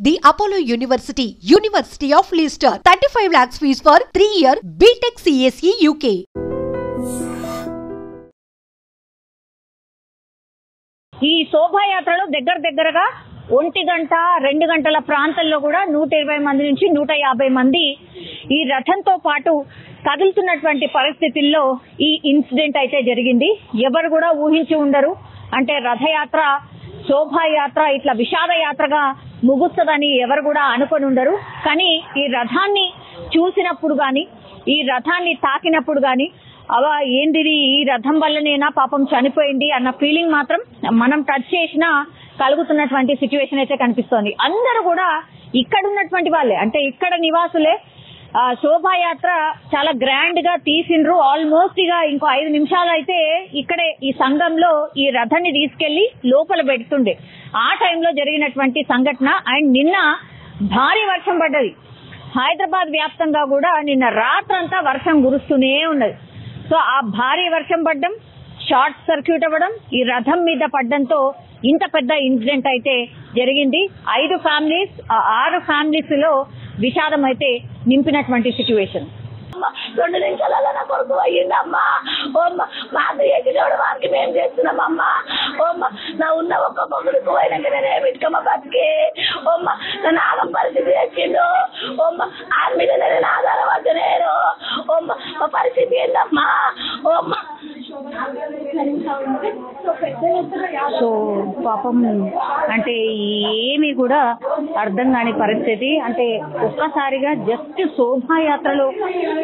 The Apollo University, University of Leicester, 35 lakhs fees for 3-year BTech CSE UK. ఈ శోభాయాత్రలో దగ్గరగా 1 గంట 2 గంటల ప్రాంతంలో కూడా 120 మంది నుంచి 150 మంది ఈ రథంతో పాటు కదులుతున్నటువంటి పరిస్థితుల్లో ఈ ఇన్సిడెంట్ అయితే జరిగింది. ఎవరు కూడా ఊహించి ఉండరు. అంటే రథయాత్ర, శోభాయాత్ర ఇట్లా విషాద యాత్రగా ముగుస్తుందని ఎవరు కూడా అనుకొని ఉండరు. కానీ ఈ రథాన్ని చూసినప్పుడు గాని, ఈ రథాన్ని తాకినప్పుడు గాని, అవా ఏంటిది, ఈ రథం వల్లనేనా పాపం చనిపోయింది అన్న ఫీలింగ్ మాత్రం మనం టచ్ చేసినా కలుగుతున్నటువంటి సిచ్యువేషన్ అయితే కనిపిస్తోంది. అందరూ కూడా ఇక్కడ ఉన్నటువంటి వాళ్ళే, అంటే ఇక్కడ నివాసులే. శోభాయాత్ర చాలా గ్రాండ్ గా తీసిండ్రు. ఆల్మోస్ట్ ఇక ఇంకో 5 నిమిషాలు అయితే ఇక్కడే ఈ సంఘంలో ఈ రథాన్ని తీసుకెళ్లి లోపల పెడుతుండే. ఆ టైంలో జరిగినటువంటి సంఘటన. అండ్ నిన్న భారీ వర్షం పడ్డది. హైదరాబాద్ వ్యాప్తంగా కూడా నిన్న రాత్రంతా వర్షం కురుస్తూనే ఉన్నది. సో ఆ భారీ వర్షం పడ్డం, షార్ట్ సర్క్యూట్ అవ్వడం, ఈ రథం మీద పడ్డంతో ఇంత పెద్ద ఇన్సిడెంట్ అయితే జరిగింది. 6 ఫ్యామిలీస్ లో విషాదం అయితే నింపినటువంటి సిచ్యువేషన్. 2 నిమిషాలలో నా కొడుకు అయ్యిందమ్మా. మాకు ఎగిరోడు వారికి మేము చేస్తున్నామమ్మా. నా ఉన్న ఒక్క కొడుకు పోయినాక నేనేమి ఇటుకమ్మ బతికి నా నాగం పరిస్థితి వచ్చిండు. ఆ మీద నేను ఆధారపడ్డ నేను మా పరిస్థితి ఏందమ్మా. సో పాపం అంటే ఏమి కూడా అర్థం కాని పరిస్థితి. అంటే ఒక్కసారిగా జస్ట్ శోభాయాత్రలో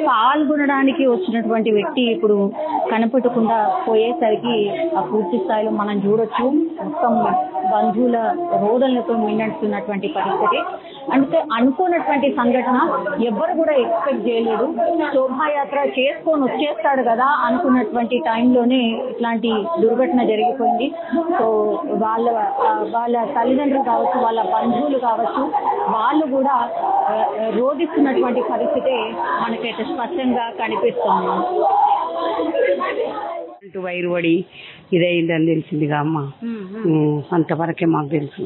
పాల్గొనడానికి వచ్చినటువంటి వ్యక్తి ఇప్పుడు కనపడకుండా పోయేసరికి ఆ పూర్తి స్థాయిలో మనం చూడొచ్చు మొత్తం బంధువుల రోదనలతో మిన్నట్టున్నటువంటి పరిస్థితి. అంటే అనుకోనటువంటి సంఘటన ఎవ్వరు కూడా ఎక్స్పెక్ట్ చేయలేదు. శోభాయాత్ర చేసుకొని వచ్చేస్తాడు కదా అనుకున్నటువంటి టైంలోనే ఇట్లాంటి దుర్ఘటన జరిగిపోయింది. సో వాళ్ళ తల్లిదండ్రులు కావచ్చు, వాళ్ళ బంధువులు కావచ్చు, వాళ్ళు కూడా రోధిస్తున్నటువంటి పరిస్థితి మనకైతే స్పష్టంగా కనిపిస్తుంది. వైరు పడి ఇదైందని తెలిసిందిగా అమ్మ. అంతవరకే మాకు తెలుసు.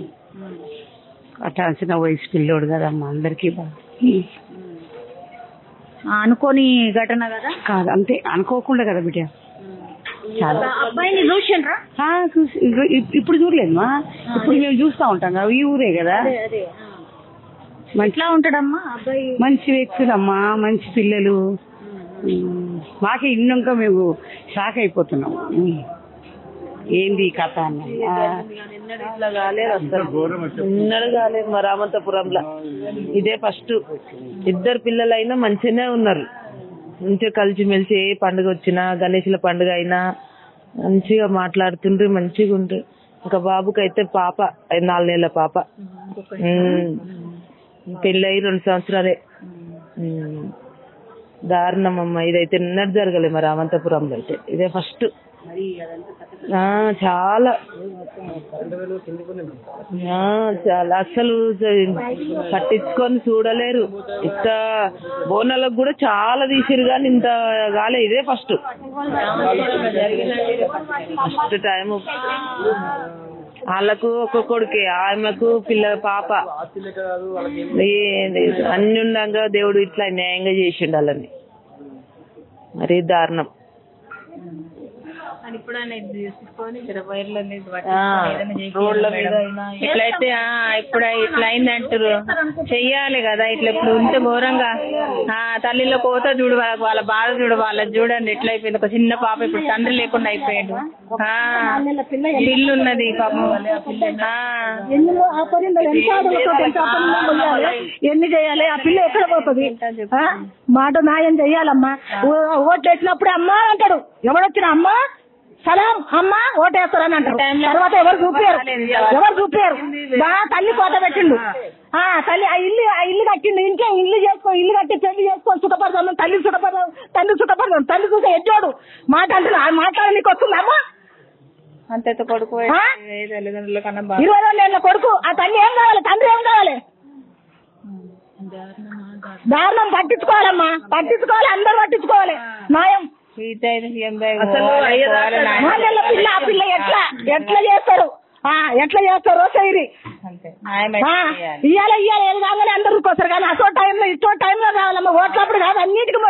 అట్లా చిన్న వయసు పిల్లోడు కదమ్మా, అందరికీ అనుకోని ఘటన కదా. కాదు, అంతే అనుకోకుండా కదా బిడ్డ. చాలా అబ్బాయిని చూసిండ్రా? ఇప్పుడు చూడలేదమ్మా, ఇప్పుడు మేము చూస్తూ ఉంటాం కదా, ఈ ఊరే కదా. ఎట్లా ఉంటాడమ్మా అబ్బాయి? మంచి వ్యక్తులమ్మా, మంచి పిల్లలు. మాకే ఇన్నాక మేము షాక్ అయిపోతున్నాం. ఏంది కథ అన్న. నిన్నడు కాలేదు మా రామంతపురంలో. ఇదే ఫస్ట్. 2 పిల్లలైనా మంచిగానే ఉన్నారు. మంచిగా కలిసిమెలిసి ఏ పండుగ వచ్చినా, గణేశుల పండుగ అయినా మంచిగా మాట్లాడుతుండ్రు, మంచిగా ఉంటారు. ఇంకా బాబుకైతే పాప 4 నెలల పాప. పెళ్ళయి 2 సంవత్సరాలే. దారుణం అమ్మ. ఇదైతే నిన్నటి జరగలే మా రామంతపురంలో. అయితే ఇదే ఫస్ట్. చాలా చాలా అసలు పట్టించుకొని చూడలేరు. ఇంత బోనాలకు కూడా చాలా తీసిరు కానీ ఇంత కాలే. ఇదే ఫస్ట్ టైం. వాళ్ళకు ఒక కొడుకే, ఆమెకు పాప. అన్ని ఉండగా దేవుడు ఇట్లా న్యాయంగా చేసిండు వాళ్ళని. మరీ దారుణం. ఇట్లయితే ఇప్పుడు ఇట్లా అయిందంటారు, చెయ్యాలి కదా. ఇట్లా ఇప్పుడు ఉంటే ఘోరంగా తల్లిలో కోత చూడు, వాళ్ళ బాధ చూడు, వాళ్ళని చూడండి ఎట్లా అయిపోయింది. ఒక చిన్న పాప ఇప్పుడు తండ్రి లేకుండా అయిపోయాడు. పిల్లు ఉన్నది పాపం. ఎన్ని చేయాలి? ఆ పిల్ల ఎక్కడ పోతుంది? మాట న్యాయం చెయ్యాలమ్మా. ఓట్లు వేసినప్పుడే అమ్మా అంటాడు. ఎవడొచ్చినా అమ్మా సలాం అమ్మా ఓటేస్తారని అంటారు. తర్వాత ఎవరు చూపారు. తల్లి కోత పెట్టిండు. తల్లి ఆ ఇల్లు కట్టిండు. ఇంకే ఇల్లు కట్టి పెళ్లి చేసుకొని సుఖపడతాను. తల్లి సుఖపడతాను. తల్లి చూసే ఎడ్జోడు మాట అంటున్నా. మాట్లాడడానికి వస్తుంది అమ్మా. అంతే కొడుకు 22 ఏళ్ళ కొడుకు. ఆ తల్లి ఏం కావాలి? తండ్రి ఏం కావాలి? దారుణం. పట్టించుకోవాలమ్మా, పట్టించుకోవాలి. అందరూ పట్టించుకోవాలి. న్యాయం. అసలు పిల్ల ఎట్లా చేస్తారు? ఎట్లా చేస్తారో చేయరి. ఇయ్యాలి ఏది కాగానే అందరూ వస్తారు కానీ అసో టైంలో ఇచ్చో టైంలో కావాలమ్మా. ఓట్లప్పుడు కాదు, అన్నిటికీ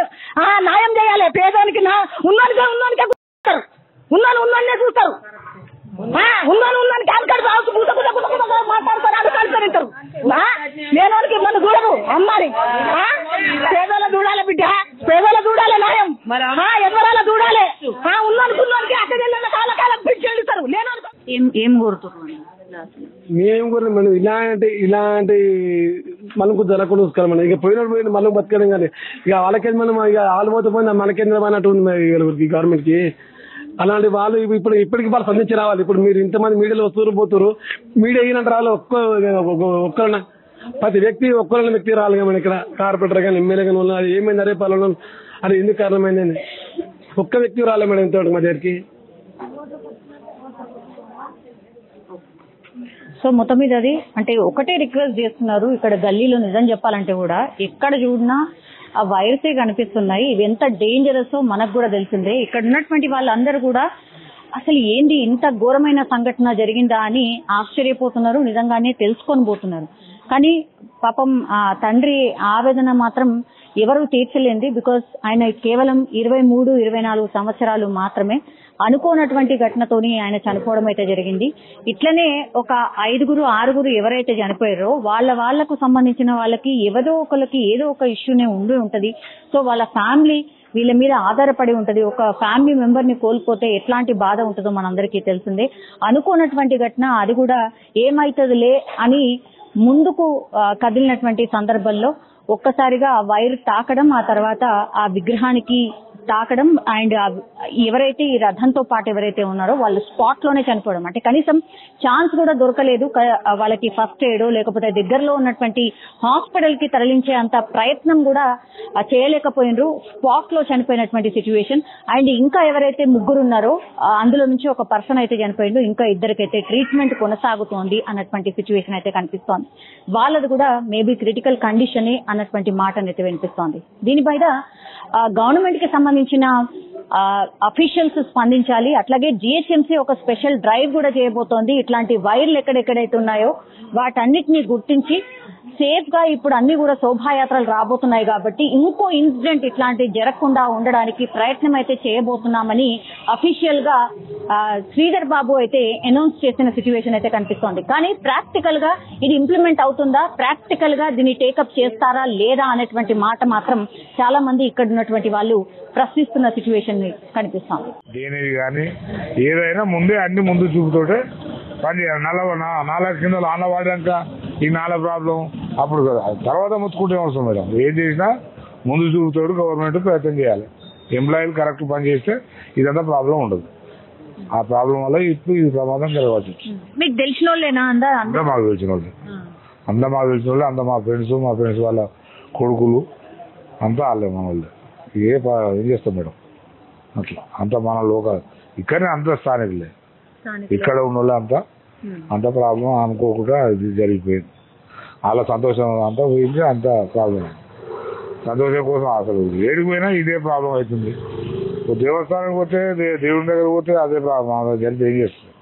న్యాయం చేయాలి. పేదోనికి ఉన్నోనికే చూస్తారు, ఉన్నోన్నే చూస్తారు. ఉన్నోని కాలుకాడు బాగు మాట్లాడతారు, అడుగుతారు. లేనోనికి మన చూడరు అమ్మాలి. పేదోళ్ళ చూడాలి బిడ్డ, పేదోళ్ళ చూడాలి న్యాయం, ఎవరాల చూడాలి. ఉన్నోనికి అక్కడ కాలం పిచ్చి వెళ్తారు. లేనోనికి ఏం కోరుతున్నారు? మేము కూడా మనం ఇలాంటి మనకు జరగకుండా చూసుకోవాలి. మనం ఇక పోయినప్పుడు మనం బతకడం కానీ ఇక వాళ్ళకేది మనం ఇక వాళ్ళు పోతే పోయింది మనకేంద్రం అన్నట్టు ఉంది గవర్నమెంట్ కి. అలాంటి వాళ్ళు ఇప్పటికి వాళ్ళు స్పందించి రావాలి. ఇప్పుడు మీరు ఇంతమంది మీడియాలో వస్తున్నారు పోతున్నారు, మీడియా అయినంత రావాలి. ఒక్కరన్నా ప్రతి వ్యక్తి ఒక్కరైనా వ్యక్తి రావాలి కదా. మన ఇక్కడ కార్పొరేటర్ కానీ ఎమ్మెల్యే కానీ వాళ్ళు అది ఏమైంది అరే పాలన అది ఎందుకు కారణమైందని ఒక్క వ్యక్తి రాలే మేడం ఇంతవరకు మా దగ్గరికి. సో మొత్తం మీద అది అంటే ఒకటే రిక్వెస్ట్ చేస్తున్నారు. ఇక్కడ గల్లీలో నిజం చెప్పాలంటే కూడా ఎక్కడ చూసినా ఆ వైరసే కనిపిస్తున్నాయి. ఇవి ఎంత డేంజరస్ మనకు కూడా తెలిసిందే. ఇక్కడ ఉన్నటువంటి వాళ్ళందరూ కూడా అసలు ఏంది ఇంత ఘోరమైన సంఘటన జరిగిందా అని ఆశ్చర్యపోతున్నారు, నిజంగానే తెలుసుకొని పోతున్నారు. కానీ పాపం ఆ తండ్రి ఆవేదన మాత్రం ఎవరు తీర్చలేంది. బికాస్ ఆయన కేవలం 23-24 సంవత్సరాలు మాత్రమే. అనుకోనటువంటి ఘటనతోని ఆయన చనిపోవడం అయితే జరిగింది. ఇట్లనే ఒక 5-6 ఎవరైతే చనిపోయారో వాళ్లకు సంబంధించిన వాళ్ళకి ఎవరో ఒకరికి ఏదో ఒక ఇష్యూనే ఉంటది. సో వాళ్ళ ఫ్యామిలీ వీళ్ళ మీద ఆధారపడి ఉంటది. ఒక ఫ్యామిలీ మెంబర్ ని కోల్పోతే ఎట్లాంటి బాధ ఉంటుందో మనందరికీ తెలిసిందే. అనుకోనటువంటి ఘటన, అది కూడా ఏమైతుందిలే అని ముందుకు కదిలినటువంటి సందర్భంలో ఒక్కసారిగా ఆ వైర్ తాకడం, ఆ తర్వాత ఆ విగ్రహానికి తాకడం అండ్ ఎవరైతే ఈ రథంతో పాటు ఎవరైతే ఉన్నారో వాళ్ళు స్పాట్ లోనే చనిపోవడం. అంటే కనీసం ఛాన్స్ కూడా దొరకలేదు వాళ్ళకి ఫస్ట్ ఎయిడ్ లేకపోతే దగ్గరలో ఉన్నటువంటి హాస్పిటల్ కి తరలించే అంత ప్రయత్నం కూడా చేయలేకపోయినరు. స్పాట్ లో చనిపోయినటువంటి సిచ్యువేషన్. అండ్ ఇంకా ఎవరైతే 3 ఉన్నారో అందులో నుంచి ఒక పర్సన్ అయితే చనిపోయిండు, ఇంకా 2కైతే ట్రీట్మెంట్ కొనసాగుతోంది అన్నటువంటి సిచ్యువేషన్ అయితే కనిపిస్తోంది. వాళ్ళది కూడా మేబీ క్రిటికల్ కండిషన్ అన్నటువంటి మాట అయితే వినిపిస్తోంది. దీనిపైన గవర్నమెంట్ కి సంబంధించిన అఫీషియల్స్ స్పందించాలి. అట్లాగే జిహెచ్ఎంసీ ఒక స్పెషల్ డ్రైవ్ కూడా చేయబోతోంది. ఇట్లాంటి వైర్లు ఎక్కడెక్కడైతే ఉన్నాయో వాటన్నిటిని గుర్తించి సేఫ్ గా ఇప్పుడు అన్ని కూడా శోభాయాత్రలు రాబోతున్నాయి కాబట్టి ఇంకో ఇన్సిడెంట్ ఇట్లాంటి జరగకుండా ఉండడానికి ప్రయత్నం అయితే చేయబోతున్నామని అఫీషియల్ గా శ్రీధర్ బాబు అయితే అనౌన్స్ చేసిన సిచ్యువేషన్ అయితే కనిపిస్తోంది. కానీ ప్రాక్టికల్ గా ఇది ఇంప్లిమెంట్ అవుతుందా, ప్రాక్టికల్ గా దీన్ని టేకప్ చేస్తారా లేదా అనేటువంటి మాట మాత్రం చాలా మంది ఇక్కడ ఉన్నటువంటి వాళ్ళు ప్రశ్నిస్తున్న సిచ్యువేషన్ కనిపిస్తోంది. దేనిది కానీ ఏదైనా ముందే అన్ని ముందు చూపుతోటే పని చేయాలి. నాలుగు కింద ఆన వాడాక ఈ నాల ప్రాబ్లం అప్పుడు కదా, తర్వాత ముచ్చుకుంటే అవసరం మేడం. ఏం చేసినా ముందు చూపుతోడు గవర్నమెంట్ ప్రయత్నం చేయాలి. ఎంప్లాయీలు కరెక్ట్ పని చేస్తే ఇదంతా ప్రాబ్లం ఉండదు. ఆ ప్రాబ్లం వల్ల ఇప్పుడు ఈ ప్రమాదం జరగవచ్చు. మీకు తెలిసిన వాళ్ళేనా? అంతా మాకు తెలిసిన వాళ్ళు, అంతా మా ఫ్రెండ్స్ వాళ్ళ కొడుకులు అంతా వాళ్ళే మన వాళ్ళు. ఏం చేస్తాం మేడం అట్లా అంతా మన లోకల్ ఇక్కడనే అంత స్థానికులే. ఇక్కడ ఉన్న వాళ్ళు అంత ప్రాబ్లం అనుకోకుండా ఇది జరిగిపోయింది. వాళ్ళ సంతోషం అంతా పోయింది, అంత ప్రాబ్లం. సంతోషం కోసం అసలు ఏడికి పోయినా ఇదే ప్రాబ్లం అవుతుంది. దేవస్థానానికి పోతే దేవుడి దగ్గర పోతే అదే ప్రాబ్లం జరిగితే ఏం చేస్తుంది.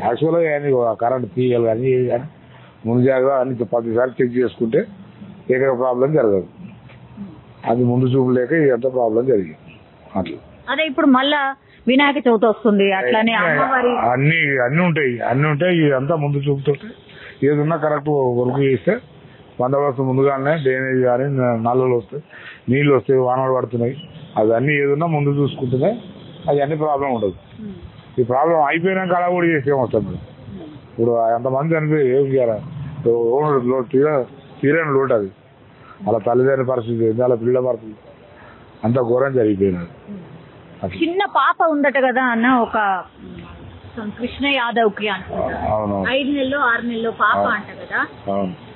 యాక్చువల్గా కరెంట్ తీయాలి కానీ ముందు జాగ్రత్త అన్ని 10 చెక్ చేసుకుంటే ఏక ప్రాబ్లం జరగదు. అది ముందు చూపు లేక ఇదంతా ప్రాబ్లం జరిగింది అట్లా. అదే ఇప్పుడు మళ్ళా వినాయక చవితి వస్తుంది, అట్లానే అన్ని ఉంటాయి. ఇదంతా ముందు చూపుతో ఏదన్నా కరెక్ట్ వర్క్ చేస్తే బందోబస్తు ముందుగానే డ్రైనేజ్ కానీ నల్లలు వస్తాయి, నీళ్ళు వస్తాయి, వానలు పడుతున్నాయి. అవన్నీ ఏదన్నా ముందు చూసుకుంటున్నాయి, అది అన్ని ప్రాబ్లం ఉండదు. ఈ ప్రాబ్లం అయిపోయినాక అలా కూడా చేసేం వస్తాం మేడం. ఇప్పుడు ఎంతమంది చనిపోయి ఏం చేయాలి, తీరని లోటు అది. అలా తల్లిదండ్రుల పరిస్థితి ఏంది, అలా పిల్లల పరిస్థితి అంత ఘోరం జరిగిపోయినది. చిన్న పాప ఉందట కదా అన్న, ఒక కృష్ణ యాదవ్ కి అనుకుంటా 5 నెలలో 6 నెలలో పాప అంట కదా.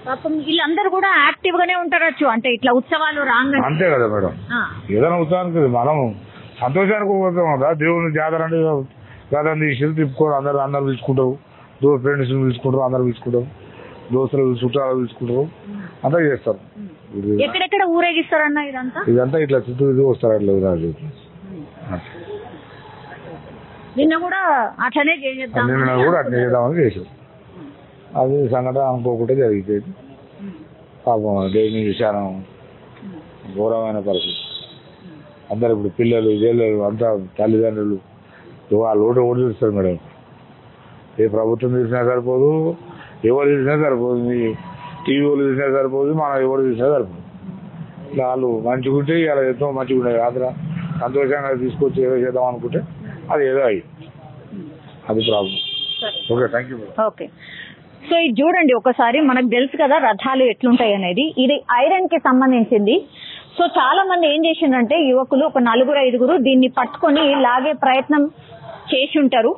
పాపం వీళ్ళందరూ కూడా యాక్టివ్ గానే ఉంటారచ్చు, అంటే ఇట్లా ఉత్సవాలు రాంగ్ అంతే కదా మేడం. ఏదైనా ఉత్సవానికి మనం సంతోషానికి పోతాం కదా. దేవుని జాతర అంటే రథం తీసి తిప్పుకోవడం, అందరు పిలుచుకుంటారు, ఫ్రెండ్స్ పిలుచుకుంటారు, అందరు పిలుచుకుంటారు, దోస్తులు చుట్టాలు పిలుచుకుంటారు, అంతా చేస్తారు. ఎక్కడెక్కడ ఊరేగిస్తారన్న ఇదంతా ఇట్లా చుట్టూ వస్తారు అట్లా. నిన్న కూడా అట్లనే చేసేద్దాం నిన్న కూడా అట్లా చేద్దామని చేసాం. అది సంఘటన అనుకోకుండా జరిగిపోయింది. పాపం దేని చాలా ఘోరమైన పరిస్థితి. అందరు ఇప్పుడు పిల్లలు జైలు అంతా తల్లిదండ్రులు వాళ్ళు ఓటు చూస్తారు మేడం. ఏ ప్రభుత్వం చూసినా సరిపోదు, ఎవరు చూసినా సరిపోదు, టీవీ వాళ్ళు చూసినా సరిపోదు, మనం ఎవరు చూసినా సరిపోదు. ఇట్లా వాళ్ళు మంచిగుంటే ఇలా ఎంతో మంచిగా ఉండేది. ఆదర సంతోషంగా తీసుకొచ్చి ఏదో చేద్దాం అనుకుంటే అది ఏదో అయ్యి అది problem. Okay, thank you. Okay, so ఇది చూడండి ఒకసారి. మనకు తెలుసు కదా రథాలు ఎట్లుంటాయి అనేది. ఇది ఐరన్ కి సంబంధించింది. సో చాలా మంది ఏం చేసిండ్రంటే యువకులు ఒక 4-5 దీన్ని పట్టుకొని లాగే ప్రయత్నం చేసి ఉంటారు.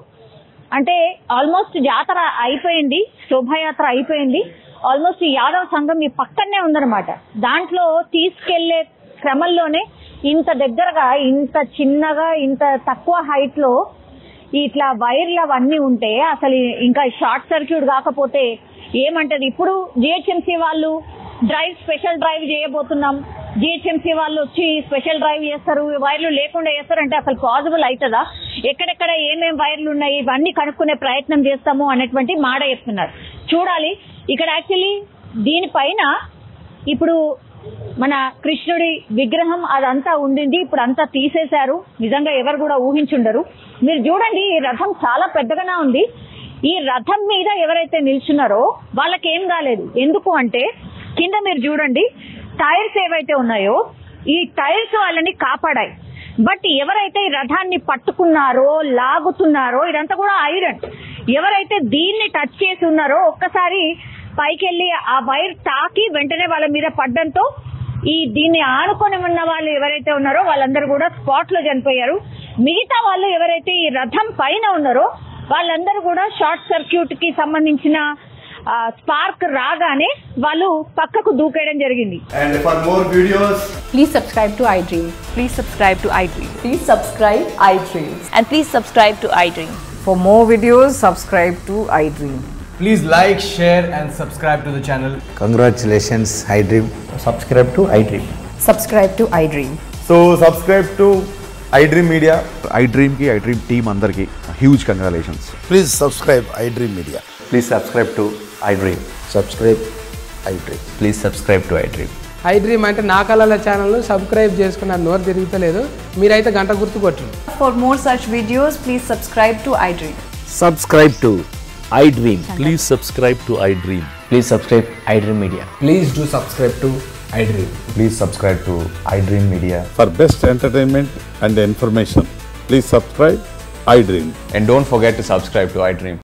అంటే ఆల్మోస్ట్ జాతర అయిపోయింది, శోభాయాత్ర అయిపోయింది. ఆల్మోస్ట్ ఈ యాదవ సంఘం ఈ పక్కనే ఉందన్నమాట. దాంట్లో తీసుకెళ్లే క్రమంలోనే ఇంత దగ్గరగా, ఇంత చిన్నగా, ఇంత తక్కువ హైట్ లో ఇట్లా వైర్లు అవన్నీ ఉంటే అసలు ఇంకా షార్ట్ సర్క్యూట్ కాకపోతే ఏమంటది. ఇప్పుడు జిహెచ్ఎంసీ వాళ్ళు స్పెషల్ డ్రైవ్ చేయబోతున్నాం, జిహెచ్ఎంసీ వాళ్ళు వచ్చి స్పెషల్ డ్రైవ్ చేస్తారు, వైర్లు లేకుండా చేస్తారంటే అసలు పాసిబుల్ అవుతుందా? ఎక్కడెక్కడ ఏమేం వైర్లు ఉన్నాయి ఇవన్నీ కనుక్కునే ప్రయత్నం చేస్తాము అనేటువంటి మాట చెప్తున్నారు. చూడాలి. ఇక్కడ యాక్చువల్లీ దీనిపైన ఇప్పుడు మన కృష్ణుడి విగ్రహం అదంతా ఉండింది, ఇప్పుడు అంతా తీసేశారు. నిజంగా ఎవరు కూడా ఊహించుండరు. మీరు చూడండి, ఈ రథం చాలా పెద్దగానే ఉంది. ఈ రథం మీద ఎవరైతే నిల్చున్నారో వాళ్ళకేం కాలేదు. ఎందుకు అంటే కింద మీరు చూడండి, టైర్స్ ఏవైతే ఉన్నాయో ఈ టైర్స్ వాళ్ళని కాపాడాయి. బట్ ఎవరైతే ఈ రథాన్ని పట్టుకున్నారో, లాగుతున్నారో, ఇదంతా కూడా ఐరన్. ఎవరైతే దీన్ని టచ్ చేసి ఉన్నారో ఒక్కసారి పైకెళ్ళి ఆ వైర్ తాకి వెంటనే వాళ్ళ మీద పడ్డంతో దీన్ని ఆనుకొని ఉన్న వాళ్ళు ఎవరైతే ఉన్నారో వాళ్ళందరూ కూడా స్పాట్ లో చనిపోయారు. మిగతా వాళ్ళు ఎవరైతే ఈ రథం పైన ఉన్నారో వాళ్ళందరూ కూడా షార్ట్ సర్క్యూట్ కి సంబంధించిన స్పార్క్ రాగానే వాళ్ళు పక్కకు దూకేయడం జరిగింది. And for more videos, Please subscribe to iDream. Please subscribe to iDream. Please subscribe iDream. And please subscribe to iDream. For more videos, subscribe to iDream. please like, share and subscribe to the channel. Congratulations, iDream. Subscribe to iDream. Subscribe to iDream. So subscribe to iDream Media. iDream ki iDream team andarki huge congratulations. Please subscribe iDream Media. Please subscribe to iDream. Subscribe iDream. Please subscribe to iDream. iDream అంటే నా కళల channel subscribe చేసుకున్నారు, నోరు తిరుగుతలేదు. మీరైతే గంట గుర్తు కొట్టండి. For more such videos, please subscribe to iDream. Subscribe to iDream. Please subscribe to iDream. Please subscribe iDream Media. Please do subscribe to iDream. Please subscribe to iDream Media. For best entertainment and information, please subscribe iDream. And don't forget to subscribe to iDream.